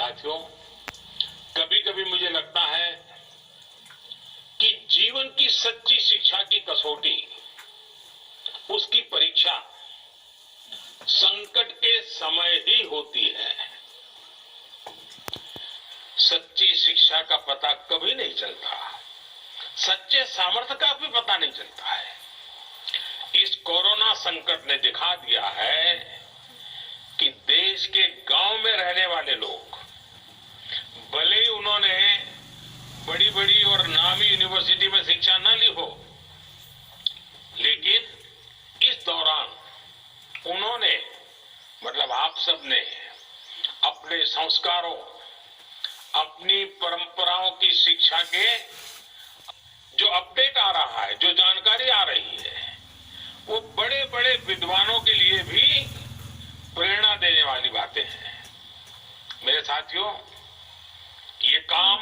साथियों, कभी कभी मुझे लगता है कि जीवन की सच्ची शिक्षा की कसौटी, उसकी परीक्षा संकट के समय ही होती है। सच्ची शिक्षा का पता कभी नहीं चलता, सच्चे सामर्थ्य का भी पता नहीं चलता है। इस कोरोना संकट ने दिखा दिया है कि देश के गांव में रहने वाले लोग, भले ही उन्होंने बड़ी बड़ी और नामी यूनिवर्सिटी में शिक्षा न ली हो, लेकिन इस दौरान उन्होंने, मतलब आप सबने, अपने संस्कारों, अपनी परंपराओं की शिक्षा के जो अपडेट आ रहा है, जो जानकारी आ रही है, वो बड़े बड़े विद्वानों के लिए भी प्रेरणा देने वाली बातें हैं। मेरे साथियों, ये काम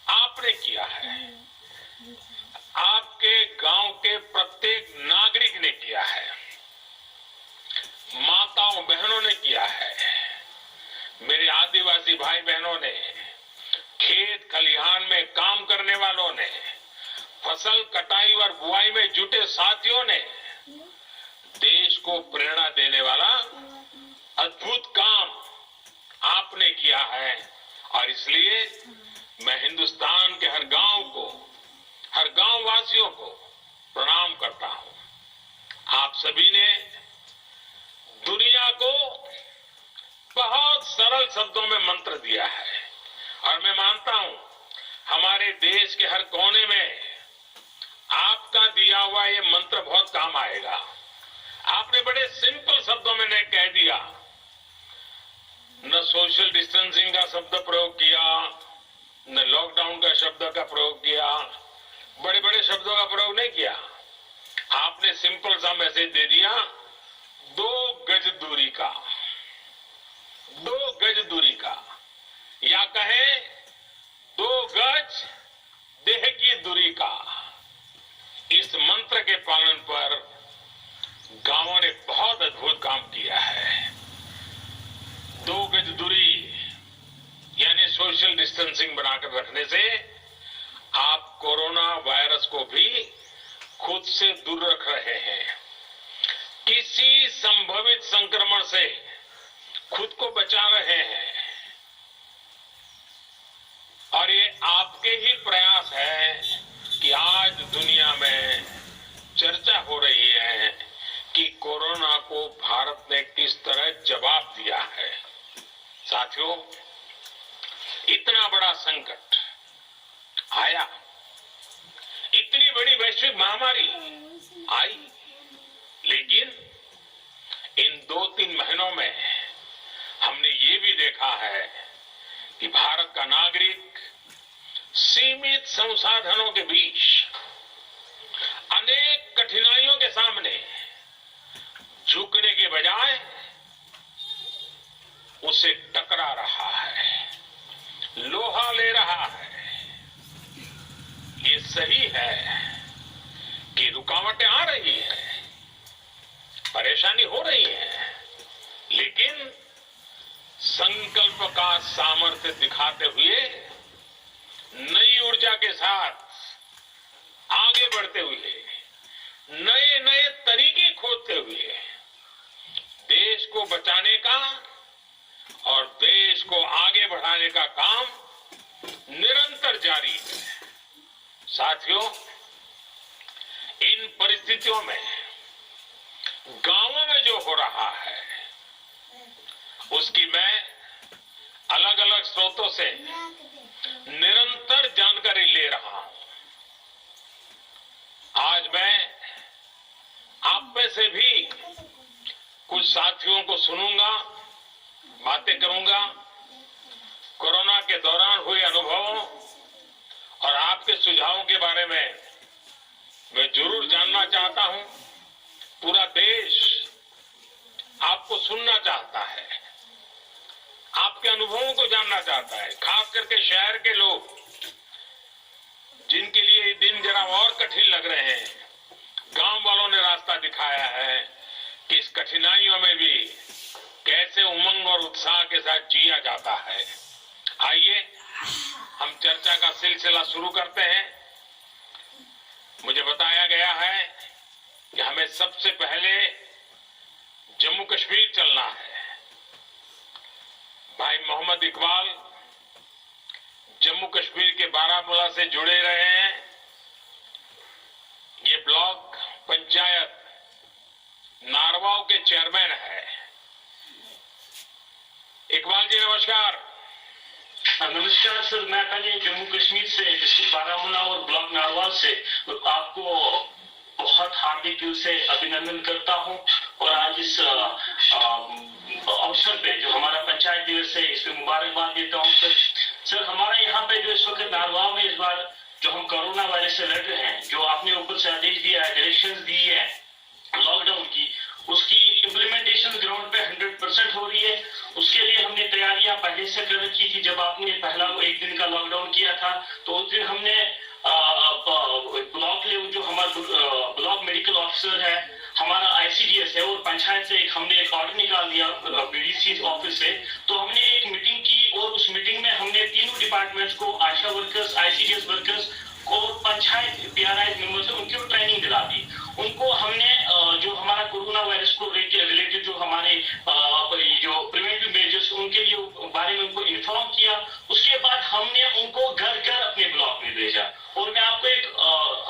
आपने किया है, आपके गांव के प्रत्येक नागरिक ने किया है, माताओं बहनों ने किया है, मेरे आदिवासी भाई बहनों ने, खेत खलिहान में काम करने वालों ने, फसल कटाई और बुआई में जुटे साथियों ने देश को प्रेरणा देने वाला अद्भुत काम आपने किया है। और इसलिए मैं हिंदुस्तान के हर गांव को, हर गांव वासियों को प्रणाम करता हूं। आप सभी ने दुनिया को बहुत सरल शब्दों में मंत्र दिया है, और मैं मानता हूं हमारे देश के हर कोने में आपका दिया हुआ ये मंत्र बहुत काम आएगा। आपने बड़े सिंपल शब्दों में ने कह दिया, न सोशल डिस्टेंसिंग का शब्द प्रयोग किया, न लॉकडाउन का शब्द का प्रयोग किया, बड़े बड़े शब्दों का प्रयोग नहीं किया। आपने सिंपल सा मैसेज दे दिया, 2 गज दूरी का, 2 गज दूरी का, या कहें 2 गज देह की दूरी का। इस मंत्र के पालन पर गांवों ने बहुत अद्भुत काम किया है। 2 गज दूरी यानी सोशल डिस्टेंसिंग बनाकर रखने से आप कोरोना वायरस को भी खुद से दूर रख रहे हैं। किसी संभावित संक्रमण से खुद को बचा रहे हैं। और ये आपके ही प्रयास है कि आज दुनिया में चर्चा हो रही है कि कोरोना को भारत ने किस तरह जवाब दिया है। साथियों, इतना बड़ा संकट आया, इतनी बड़ी वैश्विक महामारी आई, लेकिन इन 2-3 महीनों में हमने ये भी देखा है कि भारत का नागरिक सीमित संसाधनों के बीच अनेक कठिनाइयों के सामने झुकने के बजाय उसे टकरा रहा है, लोहा ले रहा है। ये सही है कि रुकावटें आ रही हैं, परेशानी हो रही है, लेकिन संकल्प का सामर्थ्य दिखाते हुए, नई ऊर्जा के साथ आगे बढ़ते हुए, नए नए तरीके खोजते हुए देश को बचाने का और देश को आगे बढ़ाने का काम निरंतर जारी है। साथियों, इन परिस्थितियों में गांवों में जो हो रहा है, उसकी मैं अलग अलग स्रोतों से निरंतर जानकारी ले रहा हूं। आज मैं आप में से भी कुछ साथियों को सुनूंगा, बातें करूंगा, कोरोना के दौरान हुए अनुभवों और आपके सुझावों के बारे में मैं जरूर जानना चाहता हूं। पूरा देश आपको सुनना चाहता है, आपके अनुभवों को जानना चाहता है, खास करके शहर के लोग जिनके लिए ये दिन जरा और कठिन लग रहे हैं। गांव वालों ने रास्ता दिखाया है कि इस कठिनाइयों में भी कैसे उमंग और उत्साह के साथ जिया जाता है। आइए हम चर्चा का सिलसिला शुरू करते हैं। मुझे बताया गया है कि हमें सबसे पहले जम्मू कश्मीर चलना है। भाई मोहम्मद इकबाल जम्मू कश्मीर के बारामूला से जुड़े रहे हैं। ये ब्लॉक पंचायत नारवाव के चेयरमैन है। इकबाल जी नमस्कार। नमस्कार सर, मैं पहले जम्मू कश्मीर से डिस्ट्रिक्ट बारामूला और ब्लॉक नारवाल से आपको बहुत हार्दिक दिल से अभिनंदन करता हूं और आज इस अवसर पे जो हमारा पंचायत दिवस है इस पे मुबारकबाद देता हूं सर। हमारा यहाँ पे जो इस वक्त नारवाल में इस बार जो हम कोरोना वायरस से लड़ रहे हैं, जो आपने ऊपर से आदेश दिया है, डायरेक्शंस दी है लॉकडाउन की, उसकी इम्प्लीमेंटेशन ग्राउंड पे 100% हो रही है। उसके लिए हमने तैयारियां पहले से कर रखी थी। जब आपने पहला एक दिन का लॉकडाउन किया था तो उस दिन हमने ब्लॉक लेवल जो हमारा ब्लॉक मेडिकल ऑफिसर है, हमारा आईसीडीएस है और पंचायत से हमने एक ऑर्डर निकाल दिया बीडीसी ऑफिस से। तो हमने एक मीटिंग की और उस मीटिंग में हमने तीनों डिपार्टमेंट्स को, आशा वर्कर्स, आईसीडीएस वर्कर्स और पंचायत पीआरआई मेंबर्स है, उनको ट्रेनिंग दिला दी। उनको हमने जो हमारा कोरोना वायरस को रिलेटेड जो हमारे जो प्रिवेंटिव मेजर्स उनके लिए बारे में उनको इन्फॉर्म किया। उसके बाद हमने उनको घर घर अपने ब्लॉक में भेजा। और मैं आपको एक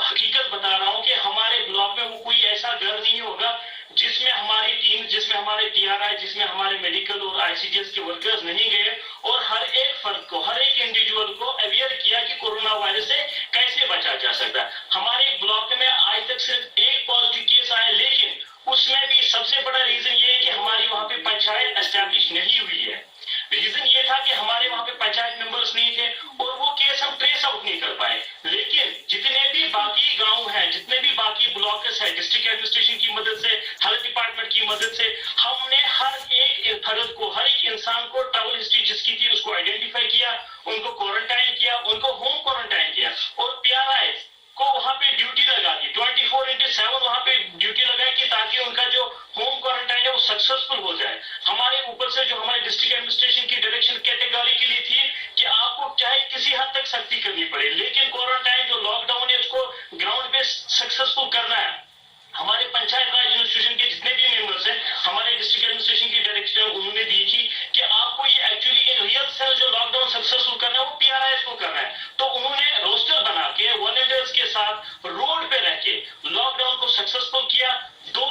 हकीकत बता रहा हूँ कि हमारे ब्लॉक में वो कोई ऐसा घर नहीं होगा जिसमें हमारी टीम, जिसमें हमारे पीआरआई, जिसमें हमारे मेडिकल और आईसीडीएस के वर्कर्स नहीं गए और हर एक फर्द को, हर एक इंडिविजुअल को अवेयर किया कि कोरोना वायरस से कैसे बचा जा सकता है। हमारे ब्लॉक में आज तक सिर्फ एक पॉजिटिव केस आया, लेकिन उसमें भी सबसे बड़ा रीजन ये है कि हमारी वहां पे पंचायत एस्टैब्लिश नहीं हुई है। रीजन ये था कि हमारे वहां पे पंचायत मेंबर्स नहीं थे और वो केस हम ट्रेस आउट नहीं कर पाए। लेकिन जितने भी बाकी गांव हैं, जितने भी बाकी ब्लॉक्स हैं, डिस्ट्रिक्ट एडमिनिस्ट्रेशन की मदद से, हेल्थ डिपार्टमेंट की मदद से हमने हर एक फर्द को, हर एक इंसान को ट्रैवल हिस्ट्री जिसकी थी उसको आइडेंटिफाई किया, उनको क्वारंटाइन किया, उनको होम क्वारंटाइन किया और पीआरआई को वहां पे ड्यूटी लगा दी, 24/7 वहां पे ड्यूटी लगाई कि ताकि उनका जो होम क्वारंटाइन है वो सक्सेसफुल हो जाए। हमारे ऊपर से जो हमारे डिस्ट्रिक्ट एडमिनिस्ट्रेशन की डायरेक्शन कैटेगरी के लिए थी कि आपको चाहे किसी हद तक सख्ती करनी पड़े, लेकिन क्वारंटाइन जो लॉकडाउन है उसको ग्राउंड पे सक्सेसफुल करना है। हमारे पंचायत राज एडमिनिस्ट्रेशन के जितने भी मेंबर्स हैं, हमारे डिस्ट्रिक्ट एडमिनिस्ट्रेशन की डायरेक्शन उन्होंने दी थी कि आपको ये एक्चुअली इन रियल सेंस जो लॉकडाउन सक्सेसफुल करना है वो पीआरआईएस को करना है। तो उन्होंने रोस्टर बना के वॉलंटियर्स के साथ रोड पे रह के लॉकडाउन को सक्सेसफुल किया। दो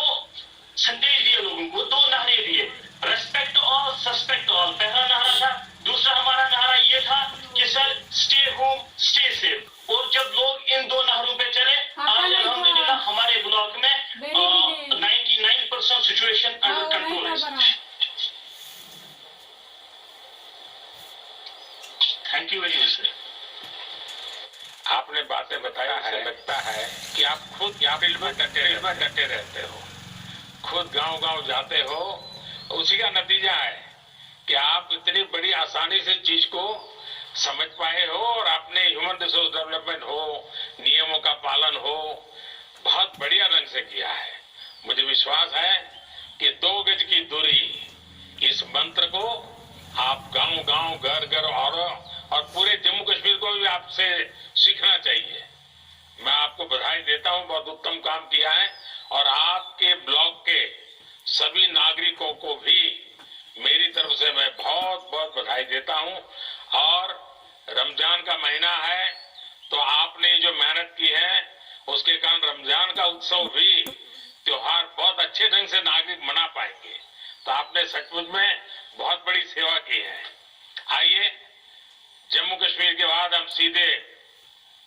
संदेश दिए लोगों को, दो नारे दिए, रेस्पेक्ट ऑल, सस्पेक्ट ऑल, पहला नारा था। दूसरा हमारा नारा ये था कि sir stay home stay safe. और जब लोग इन दो नारों पे चले, आज अल्हम्दुलिल्लाह हमारे ब्लॉक में 99% सिचुएशन अंडर कंट्रोल है। Thank you very much sir. आपने बातें बताया है, लगता है कि आप खुद यहाँ फील्ड में डटे रहते हो, खुद गांव-गांव जाते हो। उसी का नतीजा है कि आप इतनी बड़ी आसानी से चीज को समझ पाए हो और आपने ह्यूमन रिसोर्स डेवलपमेंट हो, नियमों का पालन हो, बहुत बढ़िया ढंग से किया है। मुझे विश्वास है कि 2 गज की दूरी इस मंत्र को आप गांव-गांव, घर-घर और पूरे जम्मू कश्मीर को भी आपसे सीखना चाहिए। मैं आपको बधाई देता हूं, बहुत उत्तम काम किया है और आपके ब्लॉक के सभी नागरिकों को भी मेरी तरफ से मैं बहुत बहुत बधाई देता हूं। और रमजान का महीना है तो आपने जो मेहनत की है उसके कारण रमजान का उत्सव भी, त्योहार बहुत अच्छे ढंग से नागरिक मना पाएंगे। तो आपने सचमुच में बहुत बड़ी सेवा की है। आइए जम्मू कश्मीर के बाद हम सीधे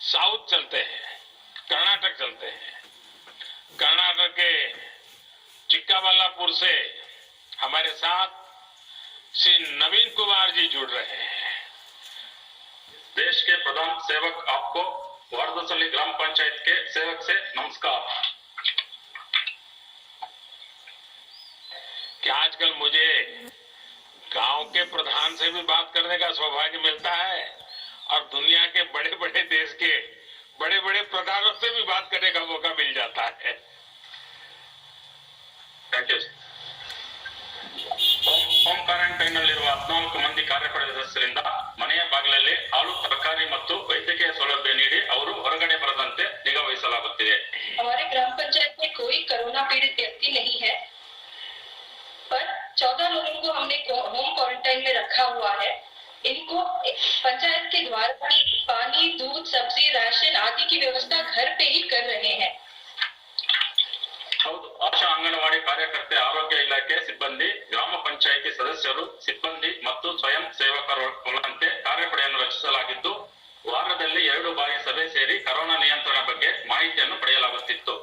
साउथ चलते हैं, कर्नाटक चलते हैं। कर्नाटक के चिक्काबल्लापुर से हमारे साथ श्री नवीन कुमार जी जुड़ रहे हैं। देश के प्रधान सेवक आपको वारदसल्ली ग्राम पंचायत के सेवक से नमस्कार। कि आजकल मुझे गांव के प्रधान से भी बात करने का सौभाग्य मिलता है और दुनिया के बड़े बड़े देश के बड़े बड़े प्रधानों से भी बात करने का मौका मिल जाता है। Thank you. ಹೋಮ್ ಕ್ವಾರಂಟೈನ್ ನಲ್ಲಿರುವ 14 ಮಂದಿ ಕಾರ್ಯಪಡೆ ಸದಸ್ಯರಿಂದ ಮನೆಯ ಬಾಗಿಲಲ್ಲಿ ಹಾಲು ತರಕಾರಿ ಮತ್ತು ವೈದ್ಯಕೀಯ ಸೌಲಭ್ಯ ನೀಡಿ ಅವರು ಹೊರಗಡೆ ಬರದಂತೆ ನಿಗಾ ವಹಿಸಲಾಗುತ್ತಿದೆ. हमारे ग्राम पंचायत में कोई कोरोना पीड़ित व्यक्ति नहीं है, पर 14 लोगों को हमने होम क्वारंटाइन में रखा हुआ है. इनको पंचायत के द्वारा पानी, दूध, सब्जी, राशन आदि की व्यवस्था घर पे ही कर रहे हैं. ಹೌದು, ಆಶಾ ಅಂಗನವಾಡಿ ಕಾರ್ಯಕರ್ತೆ, ಆರೋಗ್ಯ ಇಲಾಖೆ ಸಿಬ್ಬಂದಿ, ಗ್ರಾಮ ಪಂಚಾಯಿತಿ ಸದಸ್ಯರು, ಸಿಬ್ಬಂದಿ ಮತ್ತು ಸ್ವಯಂ ಸೇವಕರುಗಳಂತೆ ಕಾರ್ಯಪಡೆಯನ್ನು ರಚಿಸಲಾಗಿದ್ದು, ವಾರದಲ್ಲಿ 2 ಬಾರಿ ಸಭೆ ಸೇರಿ ಕೊರೋನಾ ನಿಯಂತ್ರಣ ಬಗ್ಗೆ ಮಾಹಿತಿಯನ್ನು ಪಡೆಯಲಾಗುತ್ತಿತ್ತು.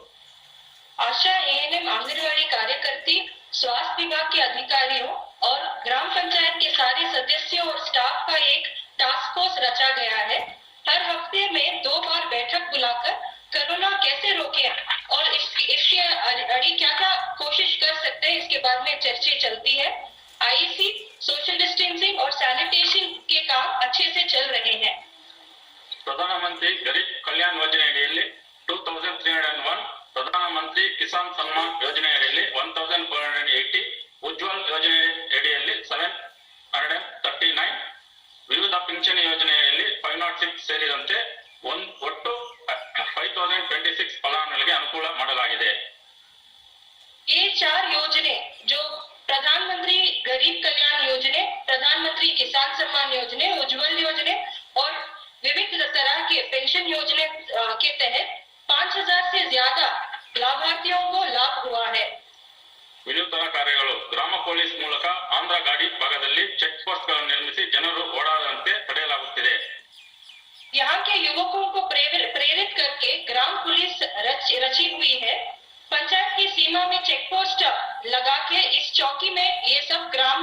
आशा, एएनएम, आंगनवाड़ी कार्यकर्ती, स्वास्थ्य विभाग के अधिकारियों और ग्राम पंचायत के सारे सदस्यों और स्टाफ का एक टास्क फोर्स रचा गया है. हर हफ्ते में 2 बार बैठक बुलाकर कोरोना कैसे रोके और इसके अड़ी क्या क्या कोशिश कर सकते हैं, इसके बारे में चर्चा चलती है. आईसी, सोशल डिस्टेंसिंग और सैनिटेशन के काम अच्छे से चल रहे हैं. ಪ್ರಧಾನಮಂತ್ರಿ ಗರೀಬ್ ಕಲ್ಯಾಣ್ ಯೋಜನೆ ಅಡಿಯಲ್ಲಿ 2301, ಪ್ರಧಾನಮಂತ್ರಿ ಕಿಸಾನ್ ಸನ್ಮಾನ್ ಯೋಜನೆ ಅಡಿಯಲ್ಲಿ 1480, ಉಜ್ವಲ್ ಯೋಜನೆ ಅಡಿಯಲ್ಲಿ 739, ವಿವಿಧ ಪಿಂಚಣಿ ಯೋಜನೆಯಲ್ಲಿ 506 ಸೇರಿದಂತೆ ಒಟ್ಟು 5026 ಫಲಾನುಭವಿಗಳಿಗೆ ಅನುಕೂಲ ಮಾಡಲಾಗಿದೆ. ये 4 योजने जो प्रधानमंत्री गरीब कल्याण योजने, प्रधानमंत्री किसान सम्मान योजने, उज्जवल योजने और विविध तरह के पेंशन योजने के तहत 5000 से ज्यादा लाभार्थियों को लाभ हुआ है. ವಿನೂತನ ಕಾರ್ಯಗಳು ಗ್ರಾಮ ಪೊಲೀಸ್ ಮೂಲಕ ಆಂಧ್ರ ಗಾಡಿ ಭಾಗದಲ್ಲಿ ಚೆಕ್ ಪೋಸ್ಟ್ ಗಳನ್ನು ನಿರ್ಮಿಸಿ ಜನರು ಓಡಾಡದಂತೆ ತಡೆಯಲಾಗುತ್ತಿದೆ. यहाँ के युवकों को प्रेरित करके ग्राम पुलिस रची हुई है. पंचायत की सीमा में चेक पोस्ट लगा के इस चौकी में ये सब ग्राम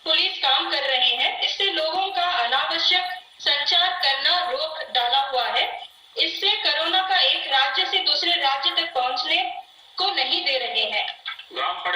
पुलिस काम कर रहे हैं. इससे लोगों का अनावश्यक संचार करना रोक डाला हुआ है. इससे कोरोना का एक राज्य से दूसरे राज्य तक पहुंचने को नहीं दे रहे हैं. ಗ್ರಾಮ